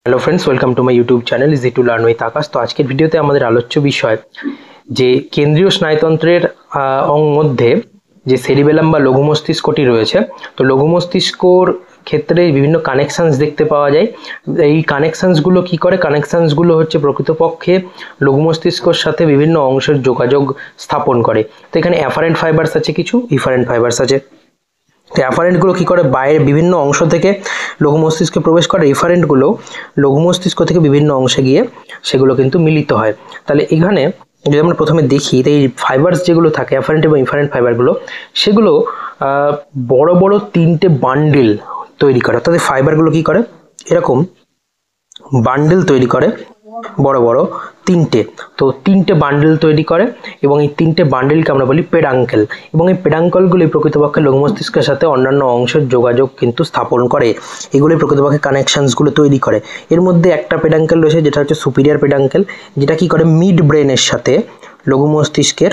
Hello friends, welcome to my YouTube channel easy to learn with Akash. तो আজকের ভিডিওতে আমাদের আলোচ্য বিষয় যে কেন্দ্রীয় স্নায়ুতন্ত্রের মধ্যে যে সেরিবেলাম বা লঘু মস্তিষ্কটি রয়েছে, তো লঘু মস্তিষ্কর ক্ষেত্রে বিভিন্ন কানেকশনস দেখতে পাওয়া যায়। এই কানেকশনসগুলো কি করে? কানেকশনসগুলো হচ্ছে প্রকৃতপক্ষে লঘু মস্তিষ্কর সাথে বিভিন্ন অংশের যোগাযোগ স্থাপন করে। তো এখানে অ্যাফারেন্ট ফাইবারস আছে, কিছু ইফারেন্ট ফাইবারস আছে। তো অ্যাফারেন্টগুলো কী করে? বাইরের বিভিন্ন অংশ থেকে লঘু মস্তিষ্কে প্রবেশ করে। ইফারেন্টগুলো লঘু মস্তিষ্ক থেকে বিভিন্ন অংশে গিয়ে সেগুলো কিন্তু মিলিত হয়। তাহলে এখানে যদি আমরা প্রথমে দেখি, তো এই ফাইবারস যেগুলো থাকে অ্যাফারেন্ট এবং ইফারেন্ট ফাইবারগুলো, সেগুলো বড় বড় তিনটে বান্ডিল তৈরি করে। অর্থাৎ ফাইবারগুলো কী করে? এরকম বান্ডিল তৈরি করে, বড় বড় তিনটে। তো তিনটে বান্ডেল তৈরি করে এবং এই তিনটে বান্ডেলকে আমরা বলি পেডাঙ্কেল। এবং এই পেডাঙ্কেলগুলি প্রকৃতপক্ষে লঘু মস্তিষ্কের সাথে অন্যান্য অংশের যোগাযোগ কিন্তু স্থাপন করে। এগুলি প্রকৃতপক্ষে কানেকশনসগুলো তৈরি করে। এর মধ্যে একটা পেডাঙ্কেল রয়েছে যেটা হচ্ছে সুপিরিয়র পেডাঙ্কেল, যেটা কি করে? মিড ব্রেনের সাথে লঘু মস্তিষ্কের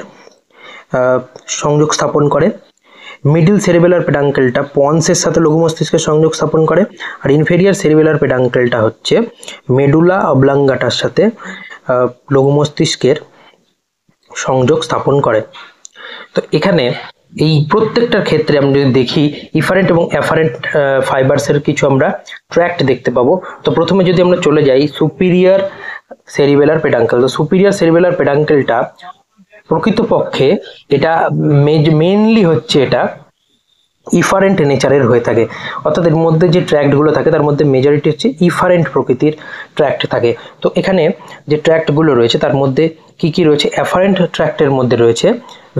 সংযোগ স্থাপন করে। মিডিল সেরিবেলার পেডাঙ্কেলটা পন্সের সাথে লঘু মস্তিষ্কের সংযোগ স্থাপন করে। আর ইনফেরিয়ার সেরিবেলার পেডাঙ্কেলটা হচ্ছে মেডুলা অবলাঙ্গাটার সাথে লঘু মস্তিষ্কের সংযোগ স্থাপন করে। তো এখানে এই প্রত্যেকটার ক্ষেত্রে আমরা যদি দেখি, ইফারেন্ট এবং অ্যাফারেন্ট ফাইবারসের কিছু আমরা ট্র্যাক্ট দেখতে পাবো। তো প্রথমে যদি আমরা চলে যাই সুপিরিয়র সেরিবেলার পেডাঙ্কেল, তো সুপিরিয়র সেরিবেলার পেডাঙ্কেলটা প্রকৃতপক্ষে এটা মেইনলি হচ্ছে এটা ইফারেন্ট নেচারের হয়ে থাকে। অর্থাৎ এর মধ্যে যে ট্র্যাক্টগুলো থাকে তার মধ্যে মেজরিটি হচ্ছে ইফারেন্ট প্রকৃতির ট্র্যাক্ট থাকে। তো এখানে যে ট্র্যাক্টগুলো রয়েছে তার মধ্যে কি কি রয়েছে? অ্যাফারেন্ট ট্র্যাক্টের মধ্যে রয়েছে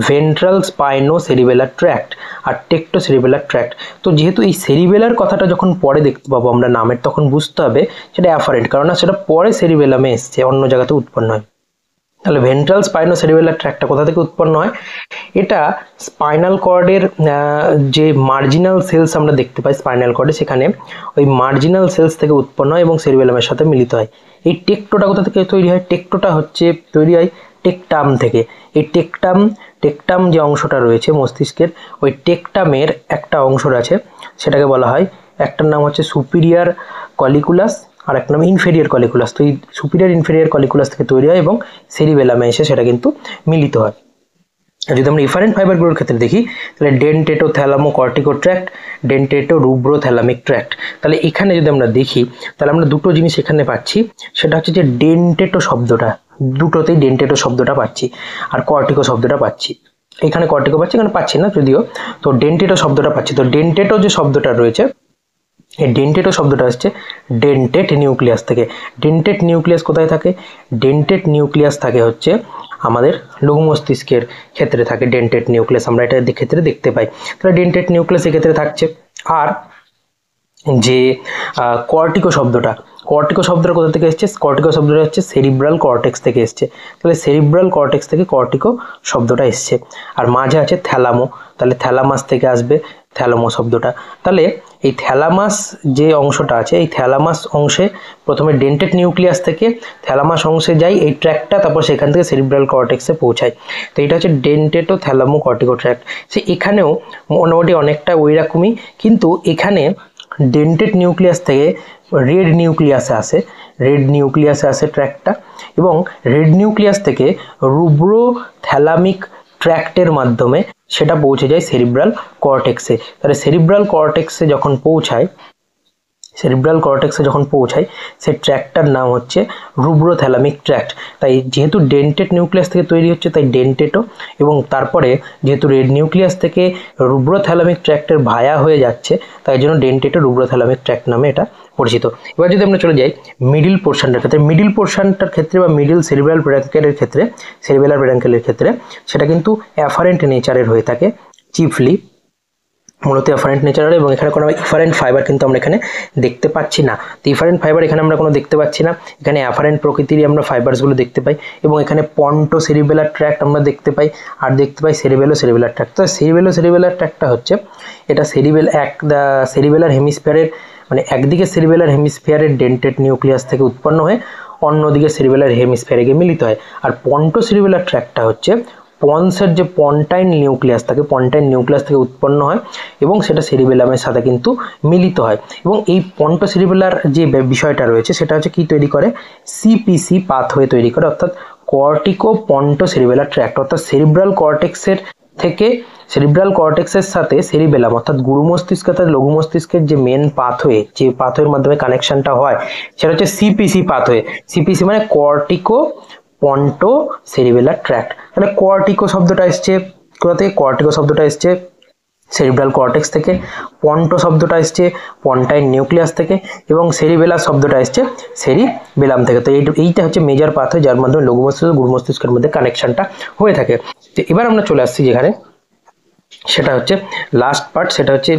ভেন্ট্রাল স্পাইনো সেরিবেলার ট্র্যাক্ট আর টেক্টো সেরিবেলার ট্র্যাক্ট। তো যেহেতু এই সেরিবেলার কথাটা যখন পরে দেখতে পাবো আমরা নামের, তখন বুঝতে হবে সেটা অ্যাফারেন্ট, কারণ সেটা পরে সেরিবেলামে এসছে, অন্য জায়গাতে উৎপন্ন হয়। তাহলে ভেন্ট্রাল স্পাইনো সেরিবেলার ট্র্যাক্টটা কোথা থেকে উৎপন্ন হয়? এটা স্পাইনাল কর্ডের যে মার্জিনাল সেলস আমরা দেখতে পাই স্পাইনাল কর্ডে, সেখানে ওই মার্জিনাল সেলস থেকে উৎপন্ন হয় এবং সেরিবেলামের সাথে মিলিত হয়। এই টেক্টোটা কোথা থেকে তৈরি হয়? টেক্টোটা হচ্ছে তৈরি হয় টেকটাম থেকে। এই টেকটাম যে অংশটা রয়েছে মস্তিষ্কের, ওই টেকটামের একটা অংশ আছে, সেটাকে বলা হয়, একটার নাম হচ্ছে সুপিরিয়র কলিকুলাস আর একটা নাম ইনফেরিয়র কলিকুলাস। তো এই সুপিরিয়র ইনফেরিয়র কলিকুলাস থেকে তৈরি হয় এবং সেরিবেলামে এসে সেটা কিন্তু মিলিত হয়। যদি আমরা ইফারেন্ট ফাইবারগুলোর ক্ষেত্রে দেখি, তাহলে ডেন্টেটো থ্যালামো কর্টিকো ট্র্যাক্ট, ডেন্টেটো রুব্রো থ্যালামিক ট্র্যাক্ট। তাহলে এখানে যদি আমরা দেখি, তাহলে আমরা দুটো জিনিস এখানে পাচ্ছি। সেটা হচ্ছে যে ডেন্টেটো শব্দটা, দুটোতেই ডেন্টেটো শব্দটা পাচ্ছি আর কর্টিকো শব্দটা পাচ্ছি। এখানে কর্টিকো পাচ্ছি, এখানে পাচ্ছি না যদিও। তো ডেন্টেটো শব্দটা পাচ্ছি। তো ডেন্টেটো যে শব্দটা রয়েছে, এই ডেন্টেটো শব্দটা আসছে ডেন্টেট নিউক্লিয়াস থেকে। ডেন্টেট নিউক্লিয়াস কোথায় থাকে? ডেন্টেট নিউক্লিয়াস থাকে হচ্ছে আমাদের লঘু মস্তিষ্কের ক্ষেত্রে থাকে ডেন্টেট নিউক্লিয়াস, আমরা এটা ক্ষেত্রে দেখতে পাই। তাহলে ডেন্টেট নিউক্লিয়াস এক্ষেত্রে থাকছে। আর যে কর্টিকো শব্দটা কোথা থেকে এসছে? কর্টিকো শব্দটা হচ্ছে সেরিব্রাল কর্টেক্স থেকে এসছে। তাহলে সেরিব্রাল কর্টেক্স থেকে কর্টিকো শব্দটা এসছে। আর মাঝে আছে থ্যালামো, তাহলে থ্যালামাস থেকে আসবে থ্যালামো শব্দটা। তাহলে এই থ্যালামাস যে অংশটা আছে, এই থ্যালামাস অংশে প্রথমে ডেন্টেট নিউক্লিয়াস থেকে থ্যালামাস অংশে যায় এই ট্র্যাক্টটা, তারপর সেখান থেকে সেরিব্রাল কর্টেক্সে পৌঁছায়। তো এটা হচ্ছে ডেন্টেটো থ্যালামো কর্টিকো ট্র্যাক্ট। সে এখানেও মোটামুটি অনেকটা ওই রকমই, কিন্তু এখানে ডেন্টেট নিউক্লিয়াস থেকে রেড নিউক্লিয়াসে আসে ট্র্যাক্টটা, এবং রেড নিউক্লিয়াস থেকে রুব্রো থ্যালামিক ট্র্যাক্টের মাধ্যমে সেটা পৌঁছে যায় সেরিব্রাল কর্টেক্সে। তাহলে সেরিব্রাল কর্টেক্সে যখন পৌঁছায় সেই ট্র্যাক্টটার নাম হচ্ছে রুব্রো থ্যালামিক ট্র্যাক্ট। তাই যেহেতু ডেন্টেট নিউক্লিয়াস থেকে তৈরি হচ্ছে, তাই ডেন্টেটো, এবং তারপরে যেহেতু রেড নিউক্লিয়াস থেকে রুব্রো থ্যালামিক ট্র্যাক্টের ভায়া হয়ে যাচ্ছে, তাই জন্য ডেন্টেটো রুব্রো থ্যালামিক ট্র্যাক্ট নামে এটা পরিচিত। এবার যদি আমরা চলে যাই মিডিল পোর্শনটার ক্ষেত্রে, বা মিডিল সেরিব্রাল পেডাঙ্কেলের ক্ষেত্রে, সেটা কিন্তু অ্যাফারেন্ট নেচারের হয়ে থাকে চিফলি, মূলত অ্যাফারেন্ট নেচারের। এবং এখানে কোনো ইফারেন্ট ফাইবার কিন্তু আমরা এখানে দেখতে পাচ্ছি না। তো ইফারেন্ট ফাইবার এখানে আমরা কোনো দেখতে পাচ্ছি না, এখানে অ্যাফারেন্ট প্রকৃতিরই আমরা ফাইবারসগুলো দেখতে পাই। এবং এখানে পন্টো সেরিবেলার ট্র্যাক্ট আমরা দেখতে পাই, আর দেখতে পাই সেরিবেলার ট্র্যাক্ট। তো সেরিবেলার ট্র্যাক্টটা হচ্ছে এটা সেরিবেলার হেমিস্ফিয়ারের, মানে একদিকে সেরিবেলার হেমিস্ফিয়ারের ডেন্টেট নিউক্লিয়াস থেকে উৎপন্ন হয়ে অন্যদিকে সেরিবেলার হেমিস্ফিয়ারে গিয়ে মিলিত হয়। আর পন্টো সেরিবেলার ট্র্যাক্টটা হচ্ছে পন্সের যে পন্টাইন নিউক্লিয়াস থাকে, পন্টাইন নিউক্লিয়াস থেকে উৎপন্ন হয় এবং সেটা সেরিবেলামের সাথে কিন্তু মিলিত হয়। এবং এই পন্টো সেরিবেলার যে বিষয়টা রয়েছে সেটা হচ্ছে কি তৈরি করে, সিপিসি পাথওয়ে তৈরি করে, অর্থাৎ কর্টিকো পন্টো সেরিবেলার ট্র্যাক্ট, অর্থাৎ সেরিব্রাল কর্টেক্সের থেকে সেরিব্রাল কর্টেক্সের সাথে সেরিবেলাম অর্থাৎ গুরু মস্তিষ্ক অর্থাৎ লঘু মস্তিষ্কের যে মেন পাথওয়ে, যে পাথওয়ের মাধ্যমে কানেকশনটা হয় সেটা হচ্ছে সিপিসি পাথওয়ে। সিপিসি মানে কর্টিকো পন্টো সেরিবেলার ট্র্যাক্ট। তাহলে কর্টিকো শব্দটা এসছে কোথা থেকে? কর্টিকো শব্দটা এসছে সেরিব্রাল কর্টেক্স থেকে, পন্টো শব্দটা এসছে পন্টাইন নিউক্লিয়াস থেকে এবং সেরিবেলার শব্দটা এসছে সেরিবেলাম থেকে। তো এইটা হচ্ছে মেজর পাথওয়ে যার মাধ্যমে লঘু মস্তিষ্ক গুরু মস্তিষ্কের মধ্যে কানেকশনটা হয়ে থাকে। তো এবার আমরা চলে আসছি যেখানে সেটা হচ্ছে লাস্ট পার্ট, সেটা হচ্ছে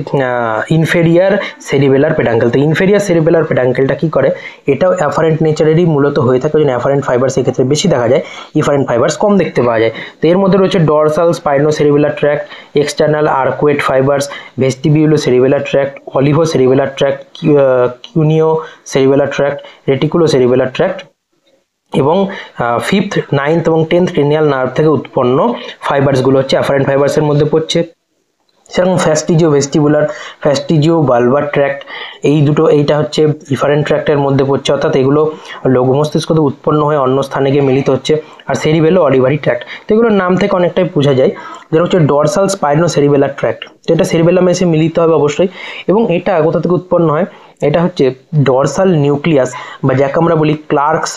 ইনফেরিয়ার সেরিবেলার পেডাঙ্কেল। তো ইনফেরিয়ার সেরিবেলার পেডাঙ্কেলটা কি করে? এটাও অ্যাফারেন্ট নেচারেরই মূলত হয়ে থাকে, ওই জন্য অ্যাফারেন্ট ফাইবার্স এক্ষেত্রে বেশি দেখা যায়, ইফারেন্ট ফাইবার্স কম দেখতে পাওয়া যায়। তো এর মধ্যে রয়েছে dorsal spinocerebellar tract, external arcuate fibres, vestibulocerebellar tract, olivocerebellar tract, cuneocerebellar tract, reticulocerebellar tract এবং ফিফথ, নাইন্থ এবং 10th ক্রেনিয়াল নার্ভ থেকে উৎপন্ন ফাইবার্সগুলো হচ্ছে অ্যাফারেন্ট ফাইবার্সের মধ্যে পড়ছে। সেরকম ফ্যাস্টিজিও ভেস্টিবুলার, ফ্যাস্টিজিও বালবার ট্র্যাক্ট, এইটা হচ্ছে ইফারেন্ট ট্র্যাক্টের মধ্যে পড়ছে, অর্থাৎ এগুলো লঘু মস্তিষ্ক থেকে উৎপন্ন হয়ে অন্য স্থানে গিয়ে মিলিত হচ্ছে। আর সেরিবেলো অলিভারি ট্র্যাক্ট, তো এগুলোর নাম থেকে অনেকটাই বোঝা যায়। যেটা হচ্ছে ডরসাল স্পাইনো সেরিবেলার ট্র্যাক্ট, তো এটা সেরিবেলামে এসে মিলিত হবে অবশ্যই। এবং এটা কোথা থেকে উৎপন্ন হয়? এটা হচ্ছে ডরসাল নিউক্লিয়াস বা যাকে আমরা বলি ক্লার্কস,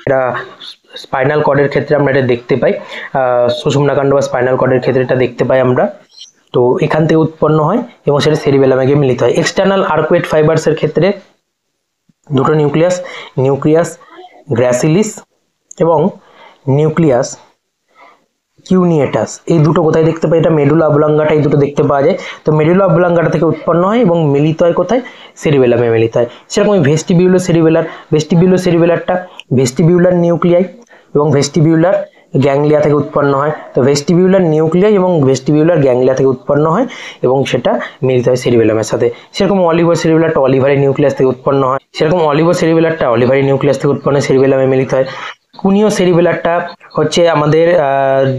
এটা স্পাইনাল কর্ডের ক্ষেত্রে আমরা এটা দেখতে পাই, সুষুম্নাকাণ্ড বা স্পাইনাল কর্ডের ক্ষেত্রে এটা দেখতে পাই আমরা। তো এখান থেকে উৎপন্ন হয় এবং সেটা সেরিবেলামে গিয়ে মিলিত হয়। এক্সটার্নাল আর্কুয়েট ফাইবার্সের ক্ষেত্রে দুটো নিউক্লিয়াস গ্র্যাসিলিস এবং নিউক্লিয়াস কিউনিয়েটাস, এই দুটো কোথায় দেখতে পাই? এটা মেডুলা অবলাঙ্গাটা, এই দুটো দেখতে পাওয়া যায়। তো মেডুলা অবলাঙ্গাটা থেকে উৎপন্ন হয় এবং মিলিত হয় কোথায়? সেরিবেলামে মিলিত হয়। সেরকমই ভেস্টিবিউলো সেরিবেলারটা ভেস্টিবিউলার নিউক্লিয়াই এবং ভেস্টিবিউলার গ্যাংলিয়া থেকে উৎপন্ন হয়। তো ভেস্টিবিউলার নিউক্লিয়াই এবং ভেস্টিবিউলার গ্যাংলিয়া থেকে উৎপন্ন হয় এবং সেটা মিলিত হয় সেরিবেলামের সাথে। সেরকম অলিভো সেরিবেলারটা অলিভারি নিউক্লিয়াস থেকে উৎপন্ন হয়, সেরকম অলিভো সেরিবেলারটা অলিভারি নিউক্লিয়াস থেকে উৎপন্ন সেরিবেলামে মিলিত হয়। কুনিও সেরিবেলারটা হচ্ছে আমাদের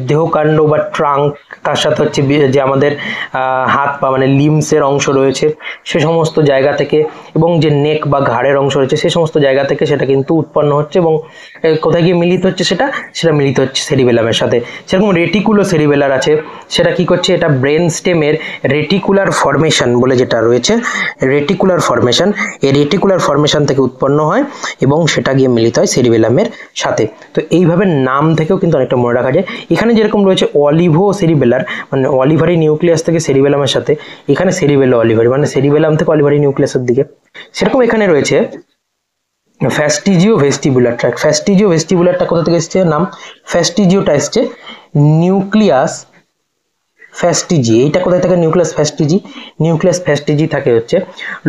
দেহকাণ্ড বা ট্রাঙ্ক, তার সাথে হচ্ছে যে আমাদের হাত পা মানে লিমসের অংশ রয়েছে সে সমস্ত জায়গা থেকে এবং যে নেক বা ঘাড়ের অংশ রয়েছে সে সমস্ত জায়গা থেকে সেটা কিন্তু উৎপন্ন হচ্ছে এবং কোথায় গিয়ে মিলিত হচ্ছে? সেটা মিলিত হচ্ছে সেরিবেলামের সাথে। সেরকম রেটিকুলো সেরিবেলার আছে, সেটা কি করছে? এটা ব্রেন স্টেমের রেটিকুলার ফরমেশন বলে যেটা রয়েছে, রেটিকুলার ফরমেশন, এই রেটিকুলার ফরমেশন থেকে উৎপন্ন হয় এবং সেটা গিয়ে মিলিত হয় সেরিবেলামের সাথে। তো এইভাবে নাম থেকেও কিন্তু অনেকটা মনে রাখা যায়। এখানে যেরকম রয়েছে অলিভো সেরিবেলার মানে অলিভারি নিউক্লিয়াস থেকে সেরিবেলামের সাথে, এখানে সেরিবেলো অলিভারি মানে সেরিবেলাম থেকে অলিভারি নিউক্লিয়াসের দিকে। সেরকম এখানে রয়েছে ফ্যাস্টিজিও ভেস্টিবুলার ট্র্যাক্ট। ফ্যাস্টিজিও ভেস্টিবুলারটা কোথা থেকে এসছে? নাম ফ্যাস্টিজিওটা এসছে নিউক্লিয়াস ফ্যাস্টিজি। এইটা কোথায় থাকে? নিউক্লিয়াস ফ্যাস্টিজি থাকে হচ্ছে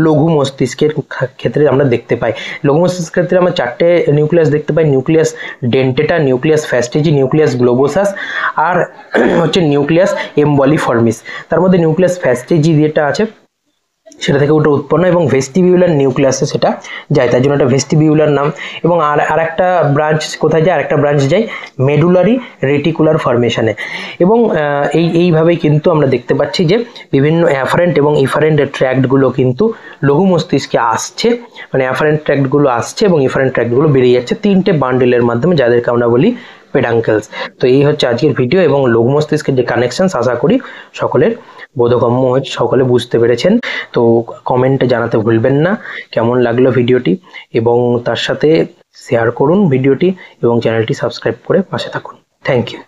লঘু মস্তিষ্কের ক্ষেত্রে আমরা দেখতে পাই। লঘু মস্তিষ্কের ক্ষেত্রে আমরা 4টে নিউক্লিয়াস দেখতে পাই, নিউক্লিয়াস ডেন্টেটা, নিউক্লিয়াস ফ্যাস্টিজি, নিউক্লিয়াস গ্লোবোসাস আর হচ্ছে নিউক্লিয়াস এম্বলিফর্মিস। তার মধ্যে নিউক্লিয়াস ফ্যাস্টিজি যেটা আছে সেটা থেকে ওটা উৎপন্ন এবং ভেস্টিবিউলার নিউক্লিয়াসে সেটা যায়, তার জন্য এটা ভেস্টিবিউলার নাম। এবং আর একটা ব্রাঞ্চ কোথায় যায়? আরেকটা ব্রাঞ্চ যায় মেডুলারি রেটিকুলার ফরমেশনে। এবং এইভাবেই কিন্তু আমরা দেখতে পাচ্ছি যে বিভিন্ন অ্যাফারেন্ট এবং ইফারেন্ট ট্র্যাক্টগুলো কিন্তু লঘু মস্তিষ্কে আসছে, মানে অ্যাফারেন্ট ট্র্যাক্টগুলো আসছে এবং ইফারেন্ট ট্র্যাক্টগুলো বেরিয়ে যাচ্ছে 3টে বান্ডেলের মাধ্যমে, যাদেরকে আমরা বলি পেডাঙ্কেলস। তো এই হচ্ছে আজকের ভিডিও এবং লঘু মস্তিষ্কের যে কানেকশনস, আশা করি সকলের বোধগম্য হয়েছে, সকলে বুঝতে পেরেছেন। তো কমেন্টে জানাতে ভুলবেন না কেমন লাগলো ভিডিওটি এবং তার সাথে শেয়ার করুন ভিডিওটি এবং চ্যানেলটি সাবস্ক্রাইব করে পাশে থাকুন। Thank you.